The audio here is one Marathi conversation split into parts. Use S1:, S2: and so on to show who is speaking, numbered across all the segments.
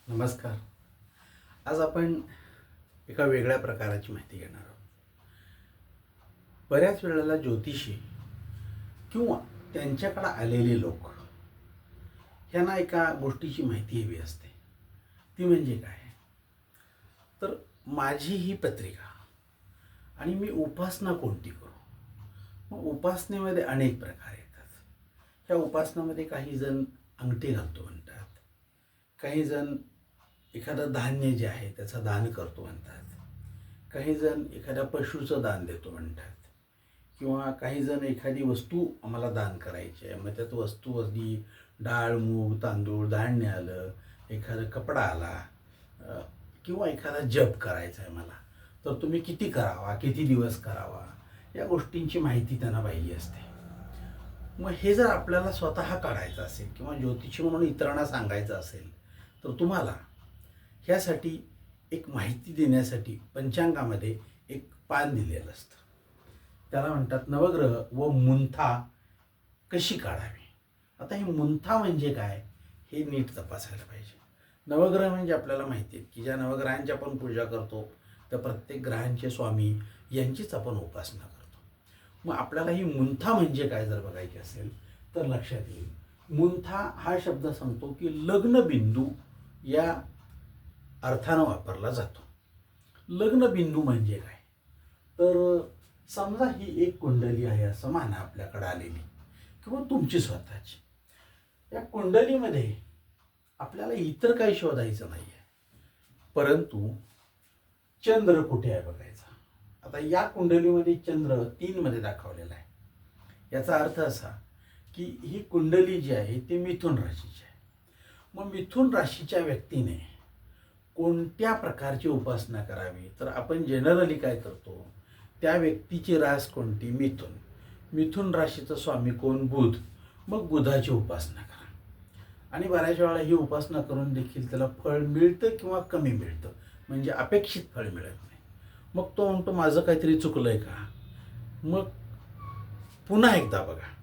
S1: नमस्कार. आज आपण एका वेगळ्या प्रकाराची माहिती घेणार आहोत. बऱ्याच वेळेला ज्योतिषी किंवा त्यांच्याकडे आलेले लोक ह्यांना एका गोष्टीची माहिती हवी असते. ती म्हणजे काय? तर माझी ही पत्रिका आणि मी उपासना कोणती करू? मग उपासनेमध्ये अनेक प्रकार येतात. ह्या उपासनामध्ये काही जण अंगठी घालतो म्हणतात, काही जण एखादं धान्य जे आहे त्याचं दान करतो म्हणतात, काही जण एखाद्या पशुचं दान देतो म्हणतात, किंवा काही जण एखादी वस्तू आम्हाला दान करायची आहे, मग त्यात वस्तू अगदी डाळ, मूग, तांदूळ, धान्य आलं, एखादा कपडा आला, किंवा एखादा जप करायचा आहे मला, तर तुम्ही किती करावा, किती दिवस करावा, या गोष्टींची माहिती त्यांना पाहिजे असते. मग हे जर आपल्याला स्वतः काढायचं असेल किंवा ज्योतिषी म्हणून इतरांना सांगायचं असेल, तर तुम्हाला ह्यासाठी एक माहिती देण्यासाठी पंचांगामध्ये एक पान दिलेलं असतं. त्याला म्हणतात नवग्रह व मुंथा कशी काढावी. आता हे मुंथा म्हणजे काय हे नीट तपासायला पाहिजे. नवग्रह म्हणजे आपल्याला माहिती आहे की ज्या नवग्रहांची आपण पूजा करतो त्या प्रत्येक ग्रहांचे स्वामी यांचीच आपण उपासना करतो. मग आपल्याला ही मुंथा म्हणजे काय जर बघायची असेल तर लक्षात येईल. मुंथा हा शब्द सांगतो की लग्नबिंदू या अर्थानं वापरला जातो. लग्नबिंदू म्हणजे काय? तर समजा ही एक कुंडली आहे असं माना आपल्याकडे आलेली, किंवा तुमची स्वतःची. या कुंडलीमध्ये आपल्याला इतर काही शोधायचं नाही आहे, परंतु चंद्र कुठे आहे बघायचा. आता या कुंडलीमध्ये चंद्र 3 मध्ये दाखवलेला आहे. याचा अर्थ असा की ही कुंडली जी आहे ती मिथुन राशीची आहे. मग मिथुन राशीच्या व्यक्तीने कोणत्या प्रकारची उपासना करावी? तर आपण जनरली काय करतो, त्या व्यक्तीची रास कोणती? मिथुन. मिथुन राशीचा स्वामी कोण? बुध. मग बुधाची उपासना करा. आणि बऱ्याच वेळा ही उपासना करून देखील त्याला फळ मिळतं किंवा कमी मिळतं, म्हणजे अपेक्षित फळ मिळत नाही. मग तो म्हणतो माझं काहीतरी चुकलंय का? मग पुन्हा एकदा बघा.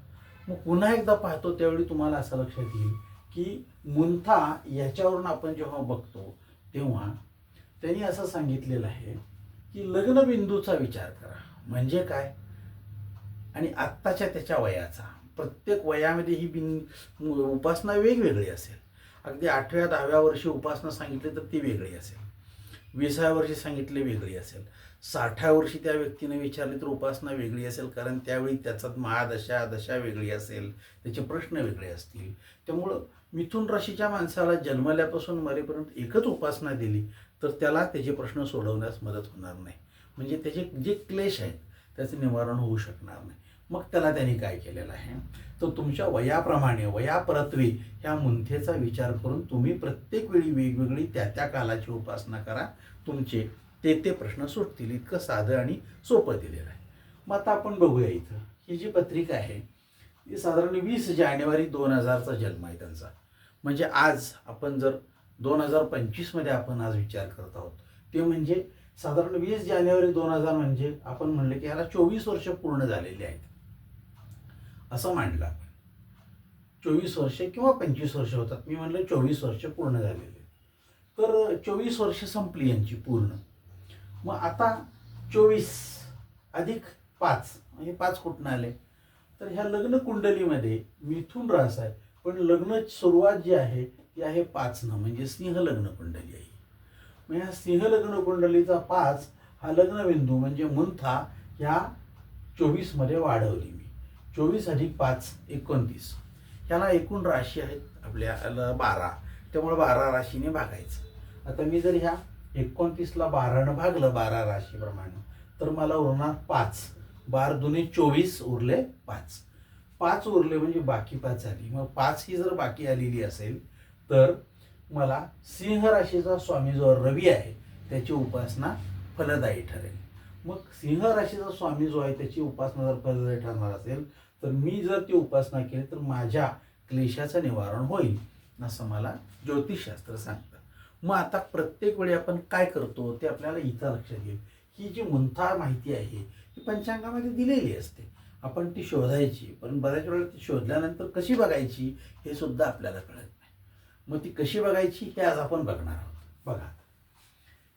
S1: मग पुन्हा एकदा पाहतो त्यावेळी तुम्हाला असं लक्षात येईल की मुंथा याच्यावरून आपण जेव्हा बघतो तेव्हा त्यांनी असं सांगितलेलं आहे की लग्नबिंदूचा विचार करा. म्हणजे काय? आणि आत्ताच्या त्याच्या वयाचा, प्रत्येक वयामध्ये ही उपासना वेगवेगळी असेल. अगदी 8व्या 10व्या वर्षी उपासना सांगितली तर ती वेगळी असेल, 20व्या वर्षी सांगितले वेगळी असेल, 60व्या वर्षी त्या व्यक्तीने विचारली तर उपासना वेगळी असेल, कारण त्यावेळी त्याचा महादशा दशा वेगळी असेल, त्याचे प्रश्न वेगळे असतील. त्यामुळं मिथुन राशीच्या माणसाला जन्मल्यापासून मरेपर्यंत एकच उपासना दिली तर त्याला त्याचे प्रश्न सोडवण्यास मदत होणार नाही, म्हणजे त्याचे जे क्लेश आहेत त्याचं निवारण होऊ शकणार नाही. मग त्याला त्यांनी काय केलेलं आहे, तर तुमच्या वयाप्रमाणे वयापरत्वे ह्या मुंथेचा विचार करून तुम्ही प्रत्येक वेळी वेगवेगळी त्या त्या कालाची उपासना करा, तुमचे ते प्रश्न सुटतील. इतकं साधं आणि सोपं दिलेलं आहे. मग आता आपण बघूया इथं ही जी पत्रिका आहे ती साधारण 20 जानेवारी 2000चा जन्म आहे त्यांचा. म्हणजे आज आपण जर 2025 मध्ये आपण आज विचार करत आहोत, ते म्हणजे साधारण 20 जानेवारी 2000 म्हणजे आपण म्हणलं की याला 24 वर्ष पूर्ण झालेली आहेत असं मांडलं आपण. 24 वर्ष किंवा 25 वर्ष होतात, मी म्हणलं 24 वर्ष पूर्ण झालेले. तर 24 वर्ष संपली यांची पूर्ण. मग आता 24 अधिक 5 म्हणजे 5 कुठून आले? तर ह्या लग्न कुंडलीमध्ये मिथुन रास आहे, पण लग्न सुरुवात जी आहे ती आहे 5 न, म्हणजे सिंह लग्न कुंडली आहे. मग ह्या सिंह लग्न कुंडलीचा 5 हा लग्नबिंदू म्हणजे मुंथा ह्या 24 मध्ये वाढवली मी. 24 अधिक 5 29. ह्याला एकूण राशी आहेत आपल्याला 12, त्यामुळे 12 राशीने भागायचं. आता मी जर ह्या 29ला 12ने भागलं 12 राशीप्रमाणे तर मला उरणार 5. 12 दुने 24 उरले 5. 5 उरले म्हणजे बाकी 5 झाली. मग 5 ही जर बाकी आलेली असेल तर मला सिंह राशीचा स्वामी जो रवी आहे त्याची उपासना फलदायी ठरेल. मग सिंह राशीचा स्वामी जो आहे त्याची उपासना जर फलदायी ठरणार असेल तर मी जर ती उपासना केली तर माझ्या क्लेशाचं निवारण होईल असं मला ज्योतिषशास्त्र सांगतं. मग आता प्रत्येक वेळी आपण काय करतो ते आपल्याला इथं लक्षात येईल. ही जी मुंथा माहिती आहे ही पंचांगामध्ये दिलेली असते, आपण ती शोधायची, पण बऱ्याच वेळा ती शोधल्यानंतर कशी बघायची हे सुद्धा आपल्याला कळत नाही. मग ती कशी बघायची हे आज आपण बघणार आहोत. बघा,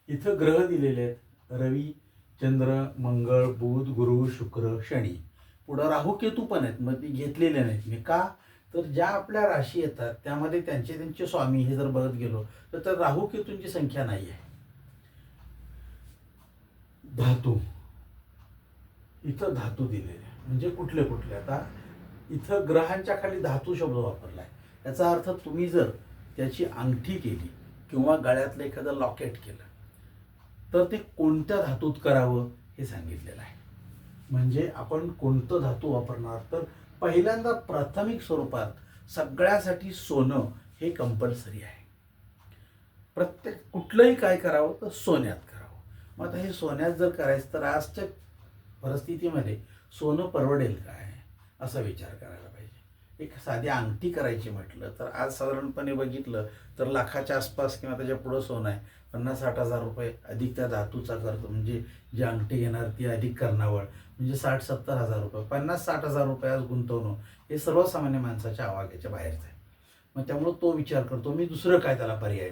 S1: इथं ग्रह दिलेले आहेत: रवी, चंद्र, मंगळ, बुध, गुरु, शुक्र, शनी. पुढं राहू केतू पण आहेत. मग ती घेतलेले नाहीत मी. का? तर ज्या आपल्या राशी येतात त्यामध्ये त्यांचे त्यांचे स्वामी हे जर बघत गेलो तर राहू केतूंची संख्या नाही आहे. धातू, इथं धातू दिलेले म्हणजे कुठले कुठले. आता इथं ग्रहांच्या खाली धातू शब्द वापरलाय. याचा अर्थ तुम्ही जर त्याची अंगठी केली किंवा गळ्यातलं एखादं लॉकेट केलं तर ते कोणत्या धातूत करावं हे सांगितलेलं आहे. म्हणजे आपण कोणतं धातू वापरणार, तर पहिल्यांदा प्राथमिक स्वरूपात सगळ्यासाठी सोनं हे कंपल्सरी आहे. प्रत्येक कुठलंही काय करावं तर सोन्यात करावं. मग आता हे सोन्यात जर करायचं तर आजच्या परिस्थितीमध्ये सोनं परवडेल काय असा विचार करायला पाहिजे. एक साधी अंगठी करायची म्हटलं तर आज साधारणपणे बघितलं तर लाखाच्या आसपास किंवा त्याच्या पुढं सोनं आहे. 50-60 हजार रुपये अधिक त्या धातूचा खर्च, म्हणजे जी अंगठी घेणार ती अधिक कर्णावळ, म्हणजे 60-70 हजार रुपये. 50-60 हजार रुपये आज गुंतवणं हे सर्वसामान्य माणसाच्या आवाक्याच्या बाहेरचं आहे. मग त्यामुळं तो विचार करतो मी दुसरं काय त्याला पर्याय.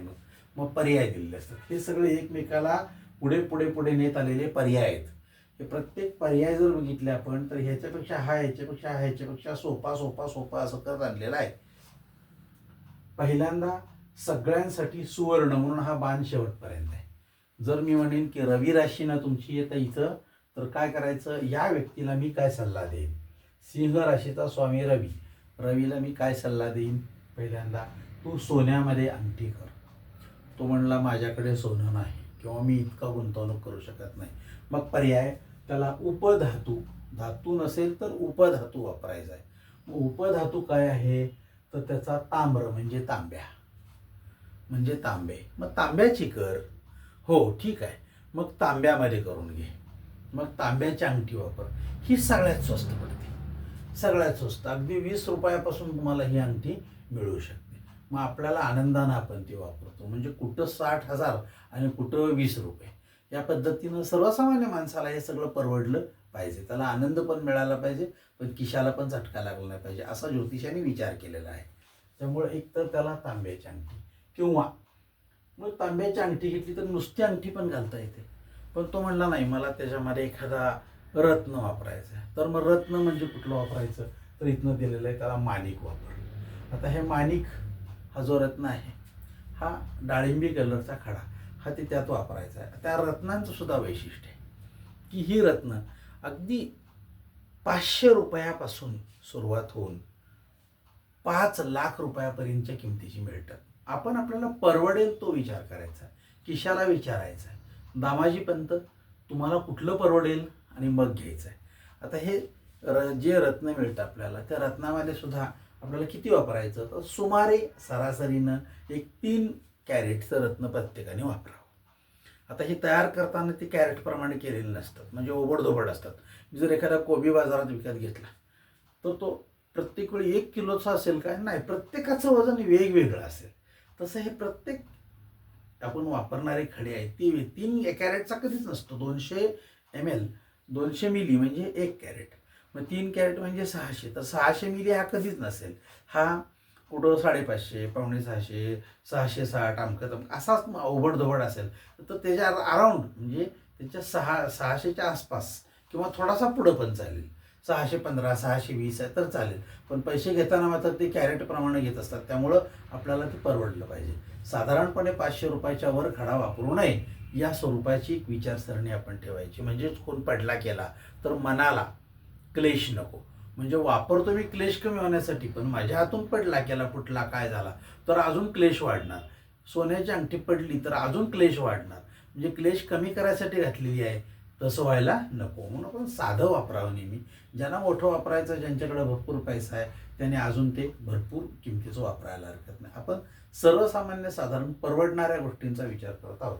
S1: मग पर्याय दिलेले असतात. हे सगळे एकमेकाला पुढे पुढे पुढे नेत आलेले पर्याय आहेत. हे प्रत्येक पर्याय जर बघितले आपण तर ह्याच्यापेक्षा हा, ह्याच्यापेक्षा हा, ह्याच्यापेक्षा सोपा सोपा सोपा असं करत आणलेला आहे. पहिल्यांदा सगळ्यांसाठी सुवर्ण म्हणून हा बाण शेवटपर्यंत आहे. जर मी म्हणेन की रवी राशी ना तुमची येतं इथं, तर काय करायचं, या व्यक्तीला मी काय सल्ला देईन. सिंह राशीचा स्वामी रवी, रवीला मी काय सल्ला देईन. पहिल्यांदा तू सोन्यामध्ये अंगठी कर. तो म्हणला माझ्याकडे सोनं नाही किंवा मी इतका गुंतवणूक करू शकत नाही. मग पर्याय त्याला उपधातू, धातू नसेल तर उपधातू वापरायचा आहे. मग उपधातू काय आहे तर त्याचा ताम्र म्हणजे तांब्या, म्हणजे तांबे. मग तांब्याची कर. हो ठीक आहे, मग तांब्यामध्ये करून घे. मग तांब्याची अंगठी वापर. ही सगळ्यात स्वस्त पडते, सगळ्यात स्वस्त. अगदी 20 रुपयापासून तुम्हाला ही अंगठी मिळू शकते. मग आपल्याला आनंदानं आपण ती वापरतो. म्हणजे कुठं 60,000 आणि कुठं 20 रुपये. या पद्धतीनं सर्वसामान्य माणसाला हे सगळं परवडलं पाहिजे. त्याला आनंद पण मिळाला पाहिजे, पण खिशाला पण झटका लागला नाही पाहिजे, असा ज्योतिषाने विचार केलेला आहे. त्यामुळे एक तर त्याला तांब्याची अंगठी, किंवा मग तांब्याची अंगठी घेतली तर नुसती अंगठी पण घालता येते. पण तो म्हणला नाही मला त्याच्यामध्ये एखादा रत्न वापरायचा आहे. तर मग रत्न म्हणजे कुठलं वापरायचं, तर इथनं दिलेलं आहे त्याला माणिक वापर. आता हे माणिक हा जो रत्न आहे हा डाळिंबी कलरचा खडा, हा ते त्यात वापरायचा आहे. त्या रत्नांचं सुद्धा वैशिष्ट्य आहे की ही रत्न अगदी 500 रुपयापासून सुरुवात होऊन 5 लाख रुपयापर्यंतच्या किमतीची मिळतात. आपण आपल्याला परवडेल तो विचार करायचा, खिशाला विचारायचा आहे. दामाजी पंत तुम्हाला कुठलं परवडेल आणि मग घ्यायचं आहे. आता हे जे रत्न मिळतं आपल्याला, त्या रत्नामध्ये सुद्धा आपल्याला किती वापरायचं, तर सुमारे सरासरीनं एक 3 कॅरेटचं रत्न प्रत्येकाने वापरावं. आता हे तयार करताना ते कॅरेटप्रमाणे केलेले नसतात, म्हणजे ओबडधोबड असतात. जर एखादा कोबी बाजारात विकत घेतला तर तो प्रत्येक वेळी 1 किलोचा असेल काय, नाही, प्रत्येकाचं वजन वेगवेगळं असेल. तसं हे प्रत्येक आपण वापरणारे खडे आहेत ती 3 कॅरेटचा कधीच नसतो. 200 ml 200 मिली म्हणजे 1 कॅरेट. मग 3 कॅरेट म्हणजे 600, तर 600 मिली हा कधीच नसेल. हा कुठं 550, 550, 660 अमकं तमकं असाच ओबडधोबड असेल. तर त्याच्या अराउंड म्हणजे त्याच्या 600च्या आसपास किंवा थोडासा पुढं पण चालेल. 615, 620 आहे तर चालेल. पण पैसे घेताना मात्र ते कॅरेटप्रमाणे घेत असतात. त्यामुळं आपल्याला ते परवडलं पाहिजे. साधारणपणे 500 रुपयाच्या वर खडा वापरू नये या स्वरूपाची एक विचारसरणी आपण ठेवायची. म्हणजेच कोण पडला केला तर मनाला क्लेश नको. म्हणजे वापरतो मी क्लेश कमी होण्यासाठी, पण माझ्या हातून पडला केला फुटला काय झाला तर अजून क्लेश वाढणार. सोन्याची अंगठी पडली तर अजून क्लेश वाढणार. म्हणजे क्लेश कमी करायसाठी घातलेली आहे, तसं व्हायला नको. म्हणून आपण साधं वापरावं नेहमी. ज्यांना मोठं वापरायचं, ज्यांच्याकडे भरपूर पैसा आहे त्याने अजून ते भरपूर किमतीचं वापरायला हरकत नाही. आपण सर्वसामान्य साधारण परवडणाऱ्या गोष्टींचा विचार करत आहोत.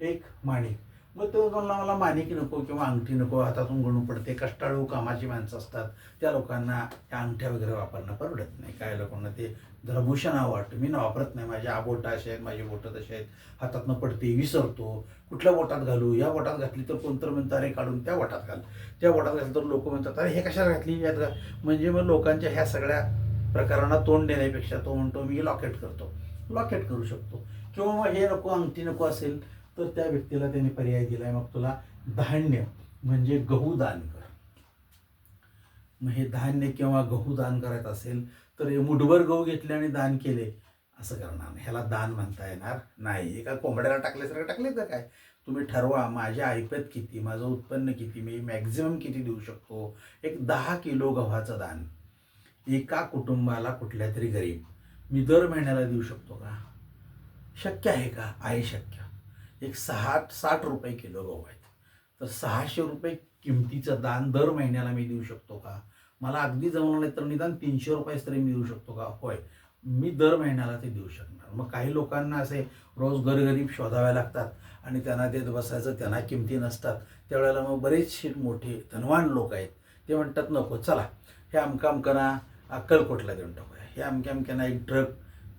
S1: एक माणिक. मग तो म्हणला मला माणिक नको किंवा अंगठी नको, हातातून गणू पडते, कष्टाळू कामाची माणसं असतात, त्या लोकांना त्या अंगठ्या वगैरे वापरणं परवडत नाही. काय लोकांना ते जरा भूषण वाटतं, मी ना वापरत नाही, माझ्या बोटं असे आहेत, माझी बोटं तसे आहेत, हातातनं पडते, विसरतो, कुठल्या बोटात घालू, या बोटात घातली तर कोणतं म्हणतं अरे काढून त्या बोटात घाल, त्या बोटात घातलं तर लोक म्हणतात अरे हे कशाला घातली यात घाल. म्हणजे मग लोकांच्या ह्या सगळ्या प्रकारांना तोंड देण्यापेक्षा तो म्हणतो मी लॉकेट करतो. लॉकेट करू शकतो. किंवा मग हे नको, अंगठी नको असेल तर त्या व्यक्तीला त्यांनी पर्याय दिला आहे, मग तुला धान्य म्हणजे गहू दान कर. मग हे धान्य किंवा गहू दान करायचं असेल तर हे मुठभर गहू घेतले आणि दान केले असं करणार नाही, ह्याला दान म्हणता येणार नाही. एका कोंबड्याला टाकल्यासारखं टाकले तर काय, तुम्ही ठरवा माझ्या ऐपत किती, माझं उत्पन्न किती, मी मॅक्झिमम किती देऊ शकतो. एक 10 किलो गव्हाचं दान एका कुटुंबाला, कुठल्या तरी गरीब, मी दर महिन्याला देऊ शकतो का? शक्य आहे का? आहे शक्य. एक 60 रुपये किलो गहू आहेत, तर 600 रुपये किमतीचं दान दर महिन्याला मी देऊ शकतो का? मला अगदी जमलं नाही तर निदान 300 रुपये तरी मी देऊ शकतो का? होय, मी दर महिन्याला ते देऊ शकणार. मग काही लोकांना असे रोज गरगरीब शोधावे लागतात आणि त्यांना देत बसायचं, त्यांना किमती नसतात. त्यावेळेला मग बरेचसे मोठे धनवान लोक आहेत, ते म्हणतात नको, चला हे अमका अमकांना अक्कलकोटला देऊन टाकूया, हे अमक्या अमक्यांना एक ट्रक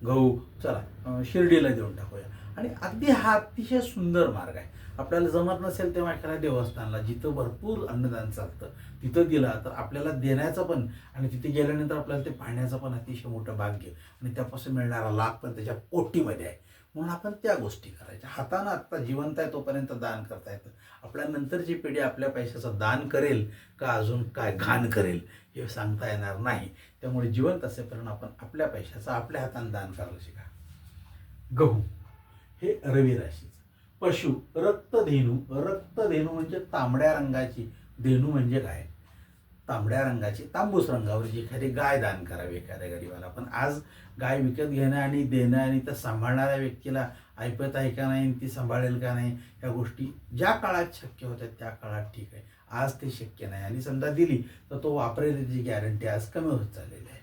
S1: गहू चला शिर्डीला देऊन टाकूया. आणि अगदी हा अतिशय सुंदर मार्ग आहे. आपल्याला जमत नसेल तेव्हा एखाद्या देवस्थानला, जिथं भरपूर अन्नदान चालतं, तिथं दिला तर आपल्याला देण्याचं पण आणि तिथे गेल्यानंतर आपल्याला ते पाहण्याचं पण अतिशय मोठं भाग्य आणि त्यापासून मिळणारा लाभ पण त्याच्या पोटीमध्ये आहे. म्हणून आपण त्या गोष्टी करायच्या. हातानं आत्ता जिवंत आहे तोपर्यंत दान करता येतं. आपल्या नंतरची पिढी आपल्या पैशाचं दान करेल का अजून काय घाण करेल हे सांगता येणार नाही. त्यामुळे जिवंत असेपर्यंत आपण आपल्या पैशाचं आपल्या हातानं दान करायला शिका. गहू हे रवी राशीचं. पशु रक्तधेनू. रक्तधेनू म्हणजे तांबड्या रंगाची, धेनू म्हणजे काय, तांबड्या रंगाची, तांबूस रंगावरची एखादी गाय दान करावी एखाद्या गरीबाला. पण आज गाय विकत घेणं आणि देणं आणि त्या सांभाळणाऱ्या व्यक्तीला ऐपत आहे का नाही, ती सांभाळेल का नाही, ह्या गोष्टी ज्या काळात शक्य होत्या त्या काळात ठीक आहे. आज ते शक्य नाही आणि समजा दिली तर तो वापरेल याची गॅरंटी आज कमी होत चाललेली आहे.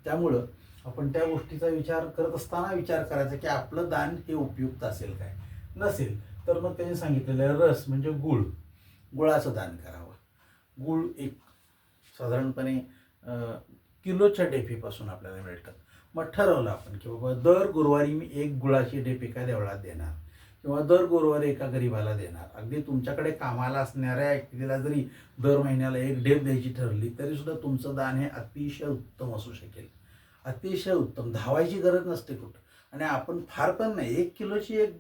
S1: त्यामुळं आपण त्या गोष्टीचा विचार करत असताना विचार करायचा की आपलं दान हे उपयुक्त असेल काय. नसेल तर मग त्यांनी सांगितलेलं आहे रस म्हणजे गुळ, गुळाचं दान करावं. गुळ एक साधारणपणे किलोच्या डेफीपासून आपल्याला मिळतात. मग ठरवलं आपण की बाबा दर गुरुवारी मी एक गुळाची डेफ एका देवळात देणार किंवा दर गुरुवारी एका गरीबाला देणार. अगदी तुमच्याकडे कामाला असणाऱ्या व्यक्तीला जरी दर महिन्याला एक डेफ द्यायची ठरली तरीसुद्धा तुमचं दान हे अतिशय उत्तम असू शकेल. अतिशय उत्तम, धावायची गरज नसते कुठं. आणि आपण फार पण नाही, 1 किलोची एक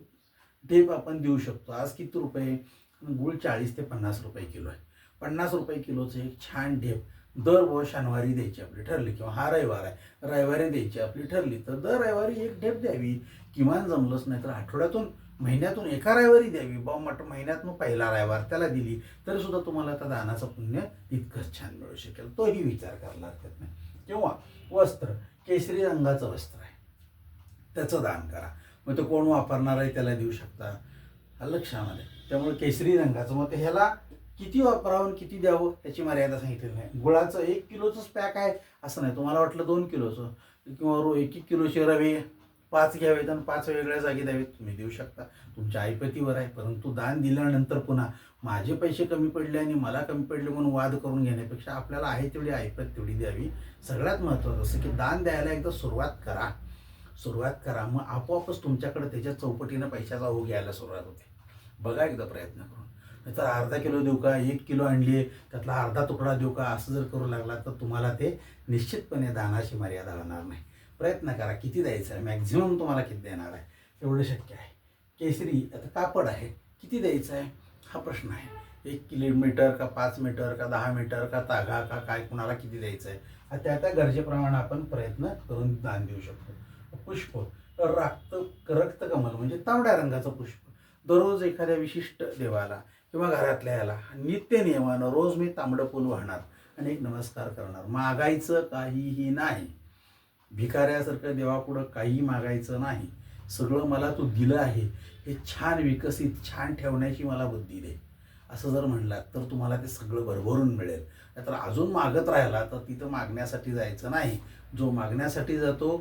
S1: ढेप आपण देऊ शकतो. आज किती रुपये, गुळ 40 ते 50 रुपये किलो आहे. 50 रुपये किलोचं एक छान ढेप दर शनिवारी द्यायची आपली ठरली, किंवा हा रविवार आहे रविवारी द्यायची आपली ठरली तर दर रविवारी एक ढेप द्यावी. किमान जमलंच नाही तर आठवड्यातून महिन्यातून एका रविवारी द्यावी. महिन्यातून पहिला रविवार त्याला दिली तरी सुद्धा तुम्हाला त्या दानाचं पुण्य इतकंच छान मिळू शकेल. तोही विचार करायला हरकत नाही. किंवा वस्त्र, केशरी रंगाचं वस्त्र आहे त्याचं दान करा. मग ते कोण वापरणार आहे त्याला देऊ शकता, लक्षामध्ये. त्यामुळे केशरी रंगाचं, मग ते ह्याला किती वापरावं किती द्यावं याची मर्यादा सांगितलेली नाही. गुळाचं 1 किलोचंच पॅक आहे असं नाही. तुम्हाला वाटलं 2 किलोचं किंवा 1 किलोचे रवे 5 घ्यावेत आणि 5 वेगळ्या जागी द्यावेत, तुम्ही देऊ शकता, तुमच्या ऐपतीवर आहे. परंतु दान दिल्यानंतर पुन्हा माझे पैसे कमी पडले आणि मला कमी पडले म्हणून वाद करून घेण्यापेक्षा आपल्याला आहे तेवढी ऐपत तेवढी द्यावी. सगळ्यात महत्त्वाचं असं की दान द्यायला एकदा सुरुवात करा, मग आपोआपच तुमच्याकडे त्याच्या चौपटीनं पैशाचा ओघ यायला सुरुवात होते. बघा एकदा प्रयत्न करून. नाहीतर अर्धा किलो देऊ का, 1 किलो आणली आहे त्यातला अर्धा तुकडा देऊ का, असं जर करू लागला तर तुम्हाला ते निश्चितपणे दानाची मर्यादा होणार नाही. प्रयत्न करा, किती द्यायचं आहे, मॅक्झिमम तुम्हाला किती देणार आहे एवढं शक्य आहे. केसरी आता कापड आहे, किती द्यायचं आहे हा प्रश्न आहे. 1 किलोमीटर का 5 मीटर का 10 मीटर का तागा का काय, कुणाला किती द्यायचं आहे त्या गरजेप्रमाणे आपण प्रयत्न करून दान देऊ शकतो. पुष्प, रक्तकमल म्हणजे तांबड्या रंगाचं पुष्प. दररोज एखाद्या विशिष्ट देवाला किंवा घरातल्या याला नित्य नियमानं रोज मी तांबडं फूल वाहणार आणि एक नमस्कार करणार. मागायचं काहीही नाही, भिकाऱ्यासारखं देवापुढं काही मागायचं नाही. सगळं मला तू दिलं आहे, हे छान विकसित छान ठेवण्याची मला बुद्धी दे, असं जर म्हणलात तर तुम्हाला ते सगळं भरभरून मिळेल. नाहीतर अजून मागत राहिला तर तिथं मागण्यासाठी जायचं नाही. जो मागण्यासाठी जातो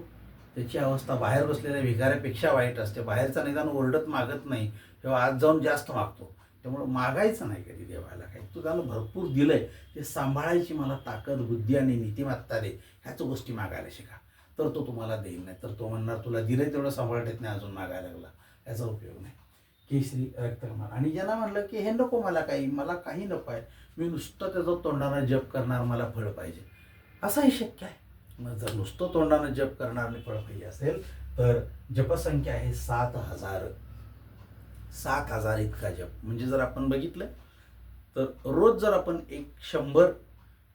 S1: त्याची अवस्था बाहेर बसलेल्या भिकाऱ्यापेक्षा वाईट असते. बाहेरचा निदान ओरडत मागत नाही, तेव्हा आज जाऊन जास्त मागतो. त्यामुळं मागायचं नाही कधी देवाला. काही तू त्याला भरपूर दिलंय ते सांभाळायची मला ताकद बुद्धी आणि नीतिमत्ता दे, ह्याच गोष्टी मागायला शिका, तर तो तुम्हाला देईल. नाही तर तो म्हणणार तुला दिलंय तेवढं सांभाळत येत नाही, अजून मागायला लागला, याचा उपयोग नाही. केसरी रक्तकमल. आणि ज्यांना म्हणलं की हे नको मला काही नको आहे, मी नुसतं त्याचं तोंडानं जप करणार, मला फळ पाहिजे, असंही शक्य आहे. मग जर नुसतं तोंडानं जप करणार आणि फळ पाहिजे असेल तर जपसंख्या आहे 7,000. 7,000 इतका जप. म्हणजे जर आपण बघितलं तर रोज जर आपण 100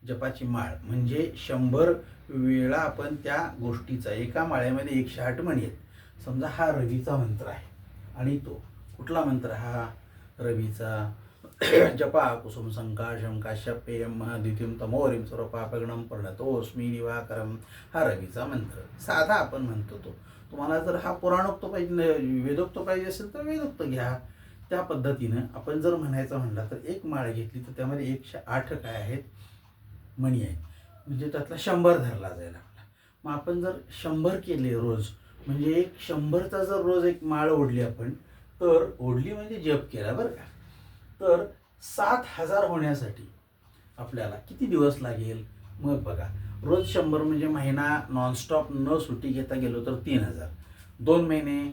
S1: जपाची माळ म्हणजे 100 वेळा आपण त्या गोष्टीचा, एका माळ्यामध्ये 108 मणी आहेत. समजा हा रवीचा मंत्र आहे आणि तो कुठला मंत्र, हा रवीचा जपा कुसुम संकाशम काश्यपेयम महाद्वितीयम तमोरिम सर्वपापगणम प्रणतोस्मी दिवाकरम, हा रवीचा मंत्र साधा आपण म्हणतो तो. तुम्हाला जर हा पुराणोक्त पाहिजे, वेदोक्त पाहिजे असेल तर वेदोक्त घ्या. त्या पद्धतीनं आपण जर म्हणायचं म्हणलं तर एक माळ घेतली तर त्यामध्ये 108 काय आहेत, मणी आहेत. म्हणजे त्यातला 100 धरला जाईल आपला. मग आपण जर 100 केले रोज, म्हणजे एक 100चा जर रोज एक माळ ओढली आपण, तर ओढली म्हणजे जप केला बरं का, तर 7,000 होण्यासाठी आपल्याला किती दिवस लागेल. मग बघा, रोज 100 म्हणजे महिना नॉनस्टॉप न सुट्टी घेता गेलो तर 3,000, 2 महिने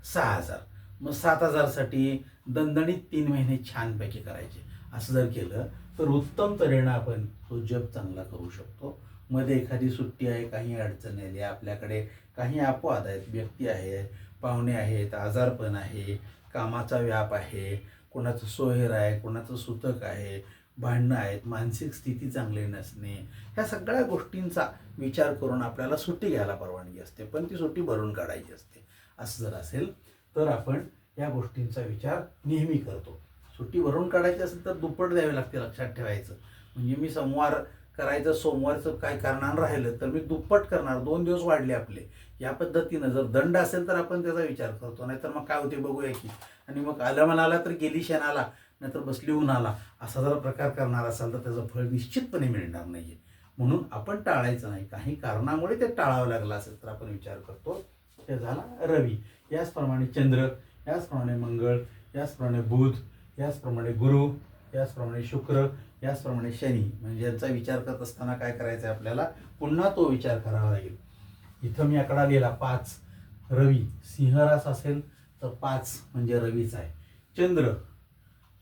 S1: 6,000, मग 7,000साठी दणदणीत 3 महिने छानपैकी करायचे. असं जर केलं तर उत्तम तऱ्हेनं आपण तो जप चांगला करू शकतो. मध्ये एखादी सुट्टी आहे, काही अडचण आली, आपल्याकडे काही अपवाद आहेत, व्यक्ती आहे, पाहुणे आहेत, आजारपण आहे, कामाचा व्याप आहे, कोणाचं सोहेर आहे, कोणाचं सुतक आहे, भांडणं आहेत, मानसिक स्थिती चांगली नसणे, ह्या सगळ्या गोष्टींचा विचार करून आपल्याला सुट्टी घ्यायला परवानगी असते, पण ती सुट्टी भरून काढायची असते. असं जर असेल तर आपण या गोष्टींचा विचार नेहमी करतो. सुट्टी भरून काढायची असेल तर दुप्पट द्यावी लागते, लक्षात ठेवायचं. म्हणजे मी सोमवार करायचं, सोमवारचं काय करणार राहिलं तर मी दुप्पट करणार, 2 दिवस वाढले आपले, या पद्धतीनं. जर दंड असेल तर आपण त्याचा विचार करतो, नाहीतर मग काय होते बघूया की. आणि मग आलं म्हणाला तर गेली शेणाला, नाहीतर बसली उन्हाला, असा जर प्रकार करणार असाल तर त्याचं फळ निश्चितपणे मिळणार नाही. म्हणून आपण टाळायचं नाही. काही कारणामुळे ते टाळावं लागलं असेल तर आपण विचार करतो. ते झाला रवी. याचप्रमाणे चंद्र, याचप्रमाणे मंगळ, याचप्रमाणे बुध, याचप्रमाणे गुरु, याचप्रमाणे शुक्र, याचप्रमाणे शनी. म्हणजे यांचा विचार करत असताना काय करायचं आहे आपल्याला, पुन्हा तो विचार करावा लागेल. इथं मी आकडा लिहिला 5. रवी सिंहरास असेल तर 5 म्हणजे रवीच आहे.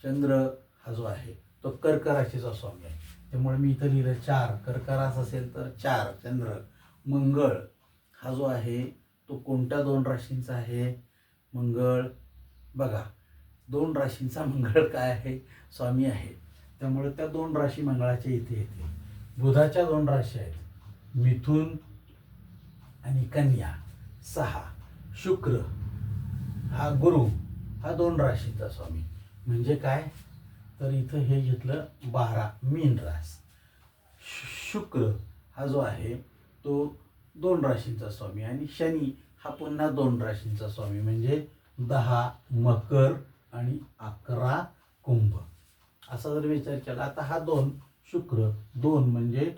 S1: चंद्र हा जो आहे तो कर्क राशीचा स्वामी आहे, त्यामुळे मी इथं लिहिलं 4. कर्क रास असेल तर 4 चंद्र. मंगळ हा जो आहे तो कोणत्या 2 राशींचा आहे, मंगळ बघा 2 राशींचा मंगळ काय आहे, स्वामी आहे. त्यामुळे त्या 2 राशी मंगळाच्या इथे येते. बुधाच्या 2 राशी आहेत, मिथुन आणि कन्या 6. शुक्र हा गुरु हा 2 राशीचा स्वामी. म्हणजे काय, तर इथं हे घेतलं 12 मीन रास. शुक्र हा जो आहे तो 2 राशींचा स्वामी आणि शनी हा पुन्हा 2 राशींचा स्वामी. म्हणजे 10 मकर आणि 11 कुंभ. असा जर विचार केला, आता हा 2 शुक्र 2 म्हणजे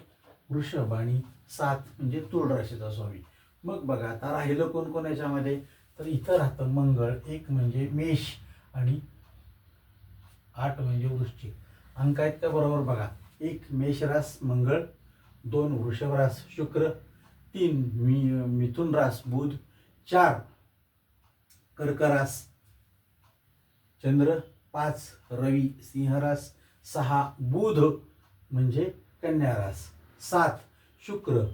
S1: वृषभ आणि 7 म्हणजे तुळ राशीचा स्वामी. मग बघा आता राहिलं कोण कोण याच्यामध्ये, तर इथं राहतं मंगळ 1 म्हणजे मेष आणि 8 म्हणजे वृश्चिक. अंक आहेत का बरोबर बघा. 1 मेष रास मंगळ, 2 वृषभ रास शुक्र, 3 मिथुन रास बुध, 4 कर्क रास चंद्र, 5 रवी सिंह रास, 6 बुध म्हणजे कन्या रास, 7 शुक्र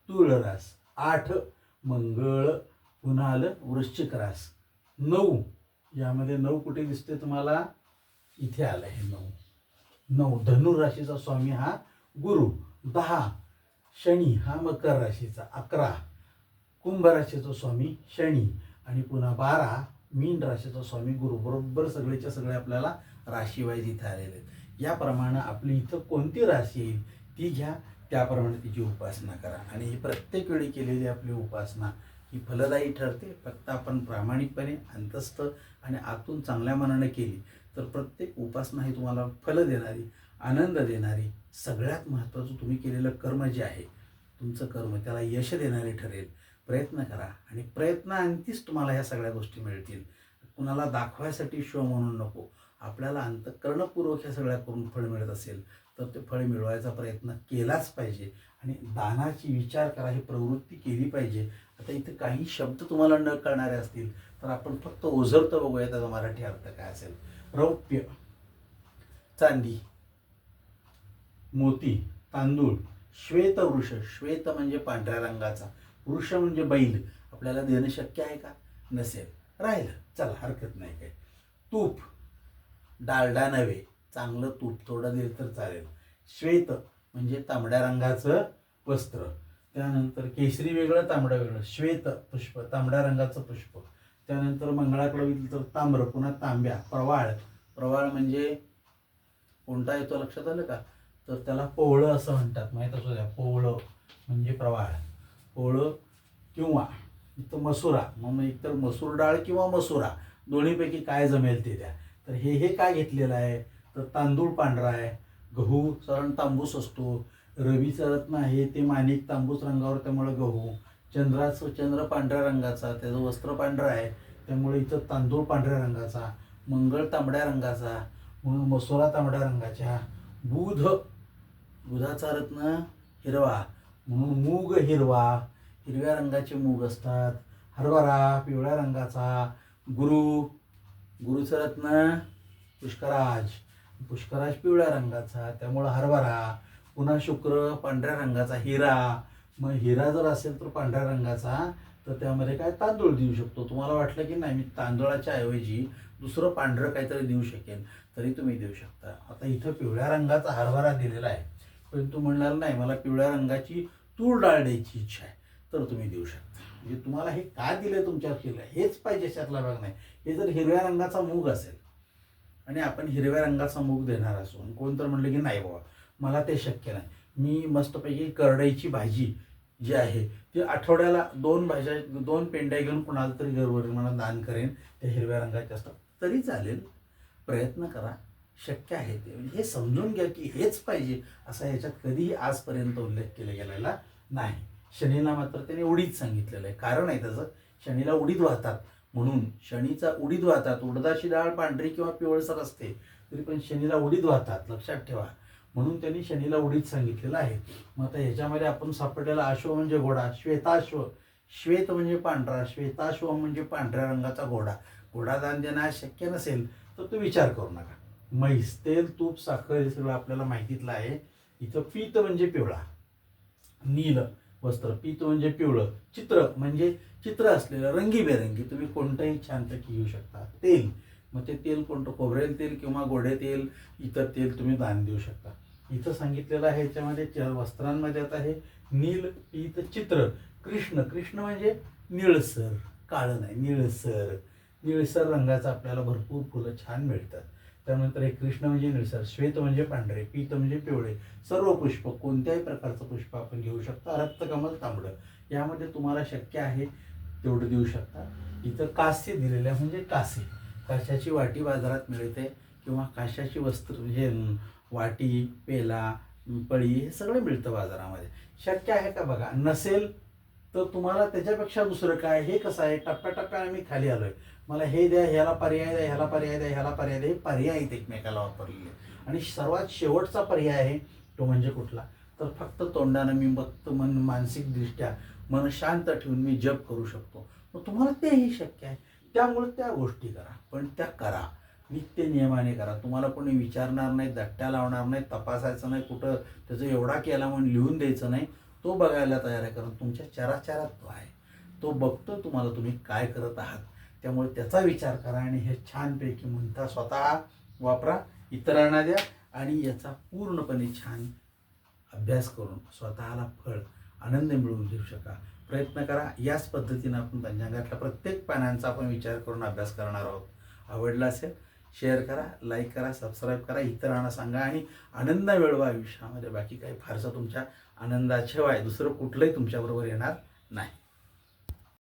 S1: तुळ रास, 8 मंगळ पुन्हा आलं वृश्चिक रास, 9 यामध्ये 9 कुठे दिसते तुम्हाला, इथे आलं हे 9 धनु राशीचा स्वामी हा गुरु, 10 शनी हा मकर राशीचा, 11 कुंभ राशीचा स्वामी शनी आणि पुन्हा 12 मीन राशीचा स्वामी गुरु. बरोबर सगळेच्या सगळे आपल्याला राशी वाईज इथे आलेले आहेत. याप्रमाणे आपली इथं कोणती राशी येईल ती घ्या, त्याप्रमाणे तिची उपासना करा. आणि ही प्रत्येक वेळी केलेली आपली उपासना ही फलदायी ठरते. फक्त आपण प्रामाणिकपणे अंतस्थ आणि आतून चांगल्या मनाने केली तर प्रत्येक उपासना ही तुम्हाला फल देणारी, आनंद देणारी, सगळ्यात महत्त्वाचं तुम्ही केलेलं कर्म जे आहे तुमचं कर्म त्याला यश देणारे ठरेल. प्रयत्न करा आणि प्रयत्नांतीच तुम्हाला ह्या सगळ्या गोष्टी मिळतील. कुणाला दाखवायसाठी शो म्हणून नको. आपल्याला अंतःकरणपूर्वक ह्या सगळ्या करून फळ मिळत असेल तर ते फळ मिळवायचा प्रयत्न केलाच पाहिजे. आणि दानाची विचार करा, ही प्रवृत्ती केली पाहिजे. आता इथे काही शब्द तुम्हाला न कळणारे असतील तर आपण फक्त ओझरतं बघूया त्याचा मराठी अर्थ काय असेल. रौप्य, चांदी, मोती, तांदूळ, श्वेत वृष, श्वेत म्हणजे पांढऱ्या रंगाचा, वृष म्हणजे बैल. आपल्याला देणं शक्य आहे का? नसेल. राहिलं, चला हरकत नाही काय. तूप, डालडा नव्हे, चांगलं तूप थोडं दिलं तर चालेल. श्वेत म्हणजे तांबड्या रंगाचं वस्त्र. त्यानंतर केशरी वेगळं, तांबडं वेगळं. श्वेत पुष्प, तांबड्या रंगाचं पुष्प. त्यानंतर मंगळाकडे बघितलं तर ताम्र, पुन्हा तांब्या. प्रवाळ, प्रवाळ म्हणजे कोणता येतो लक्षात आलं का? तर त्याला पोवळं असं म्हणतात, माहीत असू द्या. पोवळं म्हणजे प्रवाळ. पोवळं किंवा इथं मसुरा, मग एकतर मसूर डाळ किंवा मसुरा, दोन्हीपैकी काय जमेल ते द्या. तर हे काय घेतलेलं आहे? तर तांदूळ पांढरा आहे, गहू सरण तांबूस असतो, रवीचं रत्न आहे ते माणिक तांबूस रंगावर, त्यामुळे गहू. चंद्र पांढऱ्या रंगाचा, त्याचं वस्त्र पांढरं आहे, त्यामुळे इथं तांदूळ पांढऱ्या रंगाचा. मंगळ तांबड्या रंगाचा, म्हणून मसुरा तांबड्या रंगाच्या. बुधाचा रत्न हिरवा, म्हणून मूग हिरवा, हिरव्या रंगाचे मूग असतात. हरभरा पिवळ्या रंगाचा. गुरुचं रत्न पुष्कराज पिवळ्या रंगाचा, त्यामुळं हरभरा. पुन्हा शुक्र पांढऱ्या रंगाचा. हिरा, मग हिरा जर असेल तर पांढऱ्या रंगाचा, तर त्यामध्ये काय तांदूळ देऊ शकतो. तुम्हाला वाटलं की नाही मी तांदूळाच्या ऐवजी दुसरं पांढरं काहीतरी देऊ शकेन, तरी तुम्ही देऊ शकता. आता इथं पिवळ्या रंगाचा हरभरा दिलेला आहे, पण तू म्हणणार नाही मला पिवळ्या रंगाची तूर डाळ द्यायची इच्छा आहे, तर तुम्ही देऊ शकता. म्हणजे तुम्हाला हे का दिलं तुमच्या केलं हेच पाहिजे, त्यातला भाग नाही. हे जर हिरव्या रंगाचा मूग असेल आणि आपण हिरव्या रंगाचा मूग देणार असू, आणि कोण तर म्हणलं की नाही बाबा मला ते शक्य नाही, मी मस्तपैकी करडईची भाजी जी आहे ती आठवड्याला 2 पेंड्या घेऊन कुणाला तरी घरवर मला दान करेन, त्या हिरव्या रंगाच्या असतात, तरी चालेल. प्रयत्न करा, शक्य आहे ते. म्हणजे हे समजून घ्या की हेच पाहिजे असा याच्यात कधीही आजपर्यंत उल्लेख केला गेलेला नाही. शनीला मात्र त्याने उडीद सांगितलेलं आहे. कारण आहे त्याचं, शनीला उडीद वाहतात, म्हणून शनीचा उडीद वाहतात. उडदाची डाळ पांढरी किंवा पिवळसर असते, तरी पण शनीला उडीद वाहतात, लक्षात ठेवा. म्हणून त्यांनी शनीला उडीद सांगितलेलं आहे. मग आता ह्याच्यामध्ये आपण सापडलेला अश्व म्हणजे घोडा, श्वेताश्व. श्वेत म्हणजे पांढरा, श्वेताश्व म्हणजे पांढऱ्या रंगाचा घोडा. घोडा दान देणं शक्य नसेल तर तो विचार करू नका. म्हैस, तेल, तूप, साखर हे सगळं आपल्याला माहितीतलं आहे. इथं पीत म्हणजे पिवळा, नील वस्त्र. पीत म्हणजे पिवळं. चित्र म्हणजे चित्र असलेलं रंगीबेरंगी, तुम्ही कोणतंही छानपैकी घेऊ शकता. तेल, मग ते तेल कोणतं, खोबरेल तेल किंवा गोडे तेल, इतर तेल तुम्ही दान देऊ शकता. इथं सांगितलेलं आहे याच्यामध्ये वस्त्रांमध्ये आता आहे नील, पीत, चित्र. कृष्ण म्हणजे निळसर, काळं नाही, निळसर रंगाचं आपल्याला भरपूर फुलं छान मिळतात. त्यानंतर हे कृष्ण म्हणजे निळसर, श्वेत म्हणजे पांढरे, पीत म्हणजे पिवळे. सर्व पुष्प, कोणत्याही प्रकारचं पुष्प आपण घेऊ शकता. रक्तकमल तांबडं, यामध्ये तुम्हाला शक्य आहे तेवढं देऊ शकता. इथं कास्य दिलेलं आहे, म्हणजे काशाची वाटी बाजारात मिळते, किंवा काशाची वस्त्र म्हणजे वाटी, पेला, पळी हे सगळं मिळतं बाजारामध्ये. शक्य आहे का बघा. नसेल तर तुम्हाला त्याच्यापेक्षा दुसरं काय, हे कसं आहे टप्प्याटप्प्याने मी खाली आलोय. मला हे द्या, ह्याला पर्याय द्या, ह्याला पर्याय द्या, ह्याला पर्याय द्या, हे पर्याय आहेत एकमेकाला वापरलेले. आणि सर्वात शेवटचा पर्याय आहे तो म्हणजे कुठला, तर फक्त तोंडानं मी फक्त मानसिकदृष्ट्या मन शांत ठेवून मी जप करू शकतो. मग तुम्हाला तेही शक्य आहे, त्यामुळे त्या गोष्टी करा, पण त्या करा नित्य नियमाने करा. तुम्हाला कोणी विचारणार नाही, दट्ट्या लावणार नाही, तपासायचं नाही, कुठं त्याचं एवढा केला म्हणून लिहून द्यायचं नाही. तो बघायला तयार आहे, कारण तुमच्या चराचरात तो आहे, तो बघतो तुम्हाला तुम्ही काय करत आहात. त्यामुळे त्याचा विचार करा आणि हे छानपैकी म्हणता स्वतः वापरा, इतरांना द्या, आणि याचा पूर्णपणे छान अभ्यास करून स्वतःला फळ आनंद मिळवून घेऊ शका. प्रयत्न करा. याच पद्धतीनं आपण पंचांगातल्या प्रत्येक पानांचा आपण विचार करून अभ्यास करणार आहोत. आवडला असेल शेअर करा, लाईक करा, सबस्क्राईब करा, इतरांना सांगा, आणि आनंद मिळवा आयुष्यामध्ये. बाकी काही फारसं तुमच्या आनंदाशिवाय दुसरं कुठलंही तुमच्याबरोबर येणार नाही.